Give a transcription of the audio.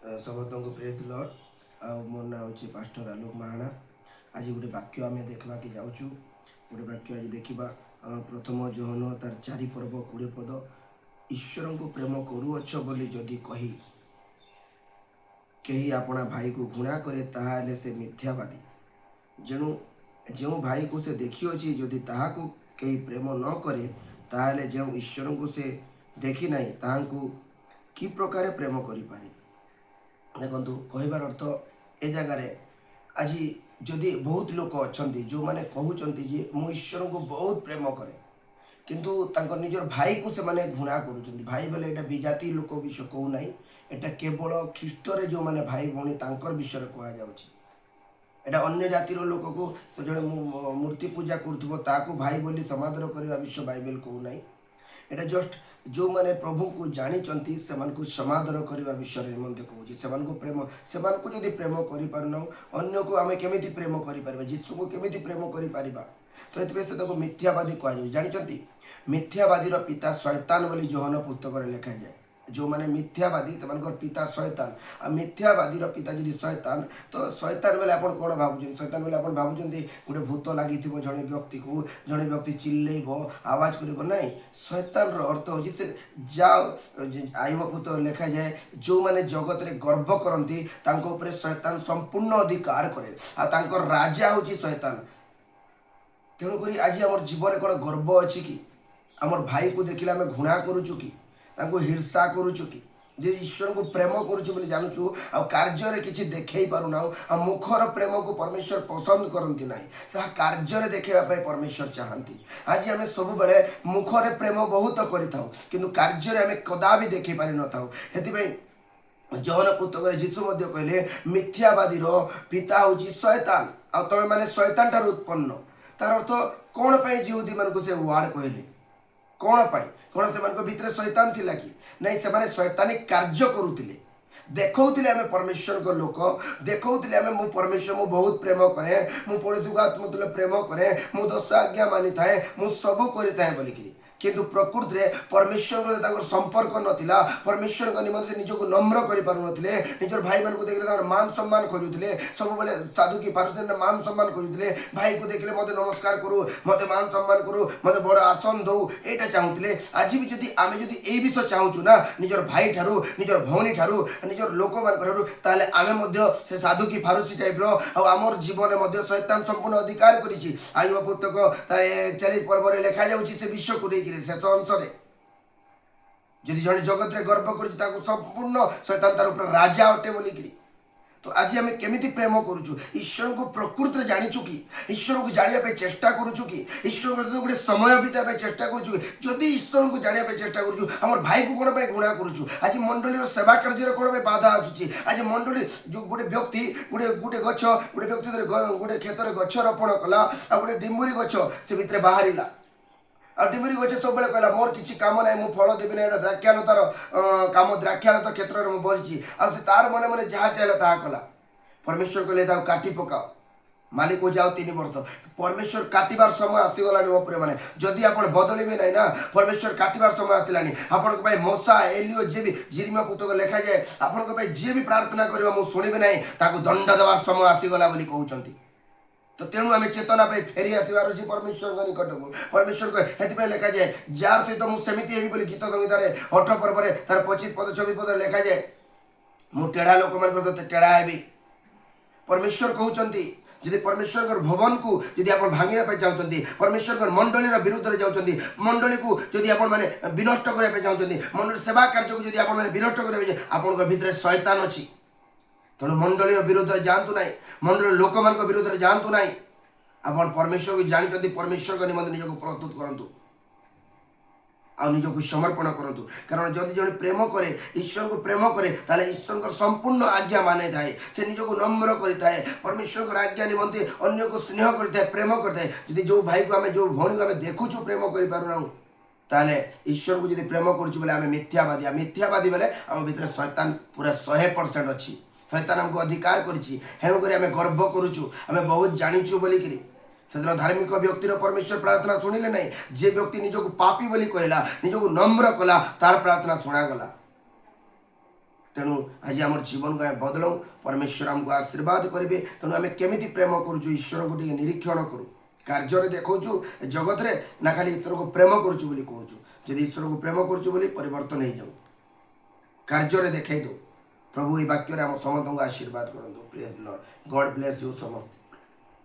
समस्त को praise Lord आ मोर ना हूँ पास्टर आलोक महाना। आज गोटे वाक्य आम देखा कि जाऊँ गोटे वाक्य आज देखा प्रथम जोहन तार 4 पर्व 20 पद ईश्वर को प्रेम करुअछ बोली जदि कही कहीं अपना भाई को घृणा करे ताहले से मिथ्यावादी। जेणु जो भाई को से देखी अच्छी जदि ताहाको कहीं प्रेम न करे ताहले जो ईश्वर को से देखी नहीं ताहाको कि प्रकार प्रेम करि पारे। देखो कहबार अर्थ ए जगार आज जदि बहुत लोक अच्छा जो मैंने कहते मु ईश्वर को बहुत प्रेम करे किंतु तांकर निजर भाई को से माने घृणा करुछंती। भाई बोले एटा विजाति लोक विषय कहू नहीं, एटा केवल ख्रीष्ट रे जो माने भाई भौणी तांकर विषय कहा जाउछि। एटा अन्य जातिर लोक को से जड़े मूर्ति पूजा करुथबो ताको भाई बोली समादर करबा विषय बाइबल कहू नहीं। एटा जस्ट जो माने प्रभु को जानी से समादर करने विषय में कहूँ से प्रेम से जदि प्रेम करना अन्य को आम केमी प्रेम कर जीशु को केमी प्रेम कर तो ये मिथ्यावादी कह जानी मिथ्यावादी पिता शैतान बोली जोहन पुस्तक लिखा जाए। जो माने मिथ्यावादी पिता शैतान आ मिथ्यावादी पिता जदि शैतान तो शैतान बेले आपण कौन भावुं शैतान बेले आप भावुं गोटे भूत लगी जड़े व्यक्ति को जड़े व्यक्ति चिल्लेब आवाज कर ना शैतान अर्थ हो आईब पुस्तक लिखा जाए जो माने जगत रे गर्व करती शैतान संपूर्ण अधिकार करे आ राजा हूँ शैतान। तेणुक आज आम जीवन कौन गर्व अच्छी कि आमर भाई को देखिले आम घृणा करुचु कि हिर्षा करुचु कि जे ईश्वर को प्रेम करुचु बोली जानूचु आ कार्य किसी देखे पारुना आ मुखर प्रेम को परमेश्वर पसंद करती ना कार्य देखा परमेश्वर चाहती। आज आम सब बेले मुखर प्रेम बहुत करूँ कार्य आम कदा भी देखे पारि न था। जौन पुस्तक जीशु कहले मिथ्यावादी पिता हूँ शैतान आ तमें माने शैतान ठार उत्पन्न तार अर्थ कौन पाई यहूदी मानक से वार्ड कहले कौन पाई कौन से भितर शैतान थिला कि नहीं से शैतानिक कार्य करुले देखौले आम परमेश्वर को लोक देखौले आम मु परमेश्वर मु बहुत प्रेम करे मु पड़ोसी को आत्मतुल्य प्रेम करे मु 10 आज्ञा मानी थाए मु सब करी बोलिकी किंतु प्रकृति में परमेश्वर संपर्क नथिला परमेश्वर निमंत्रण निजक नम्र कर निजर भाई मान को देखले मान सम्मान करुले सब बेले साधु की पार्वती मान सम्मान करुले भाई को देखले मत नमस्कार करू मत मान सम्मान करू मत बड़ आसन दौ एटा चाहूले। आज भी जदि आम जदि ए विषय चाहूँ ना निजर भाई ठारू निजर भौणी ठारू निजर लोक मान आम से साधु की फारूसी टाइप आमर जीवन में शैतान संपूर्ण अधिकार करी आयुब पुस्तक 40 पर्व लिखा जा विश्व को शेष अंश जदि जन जगत रे गर्व कर संपूर्ण शैतान तार ऊपर राजा अटे बोलिकी तो आज आम केमी प्रेम करुचु ईश्वर को प्रकृति में जाचु कि ईश्वर को जाना चेष्टा करुचु कि ईश्वर को गोटे समय बिता चेष्टा करुचु जदि ईश्वर को जाना चेष्टा करुचु आम भाई को कौन घृणा करुचु आज मंडली सेवा कार्य कौन बाधा आसूची आज मंडली जो गोटे व्यक्ति गोटे गोटे गछ गोटे व्यक्ति गोटे खेत गछ रोपण कला आ गोटे डिम्बुरी गछ से भितर बाहर आ डिमरी गचे सब बेले कहला मोर किसी काम ना मु फल देवी ना द्राक्षालतार काम द्राक्षालता क्षेत्र में बरची आ तार मने मने जहाँ चाहिए ताहा कला परमेश्वर कहले काटी पकाओ मालिक को जाओ 3 वर्ष परमेश्वर काटिबार समय आसीगला मो प्रिय माने जदि आपण बदलिबे नै ना परमेश्वर काटिबार समय आसिलानी आपण को मशा एलियो जे भी जिरिमा पुस्तक लिखा जाए आपण को जे भी प्रार्थना करबा मु सुनिबे नै ताको दंड देवार समय आसीगला बोली कहउचंती। तो तेणु आम चेतना पे फेरी आसबार अच्छी परमेश्वर निकट को परमेश्वर को हेतु लिखा जाए जार सहित मुझे बोली गीत संहितार 18 पर्व तार 25 पद 24 पद लिखा जाए मु टेढ़ा लोक मान टेढ़ा हेबी परमेश्वर कहते जदि परमेश्वर भवन को जदि आप भांगे चाहते परमेश्वर मंडली विरुद्ध में जाऊँच मंडली को जदि आप विनष्ट करने चाहते मंडली सेवा कार्य को जदि आप विनष्ट करेंगे आप भितर शैतान अच्छी तेणु मंडली विरोध में जातु ना मंडली लोक मान विरोध में जातु ना आप परमेश्वर को जानते परमेश्वर का निमंत्रण निजक प्रस्तुत करूँ आ निजक समर्पण करूँ कारण जदि जन प्रेम करे ईश्वर को प्रेम करे ताले ईश्वर को संपूर्ण आज्ञा माने थाए से निजक नम्र करें परमेश्वर को आज्ञा निमंते अन्य को स्नेह करता है प्रेम करता है जदि जो भाई को आम जो भौणी को आम देखुचु प्रेम कर पारुना ताले ईश्वर को जब प्रेम करुचु बोले आम मिथ्यावादी मिथ्यावादी बोले आम भीतर शैतान पूरा 100% अच्छी शैतान हमको अधिकार करी आम गर्व करुचु आम बहुत जाचु बोलिकी से धार्मिक व्यक्तिर परमेश्वर प्रार्थना शुणिले ना जे व्यक्ति निजक पापी बोली कहला निजक नम्र कला तार प्रार्थना शुणागला तेणु आज आम जीवन को आम बदलाऊ परमेश्वर आमको आशीर्वाद करेंगे। तेणु आम केमी प्रेम करुचु ईश्वर को निरीक्षण करूँ कार्य देखु जगत रे ना खाली ईश्वर को प्रेम करुचु कहूँ जदि ईश्वर को प्रेम करुचु परिवर्तन हो जाऊ कार्य रे देखई दो। प्रभु ये वाक्य आम समस्त को आशीर्वाद करूँ। Praise Lord, God bless you समस्त।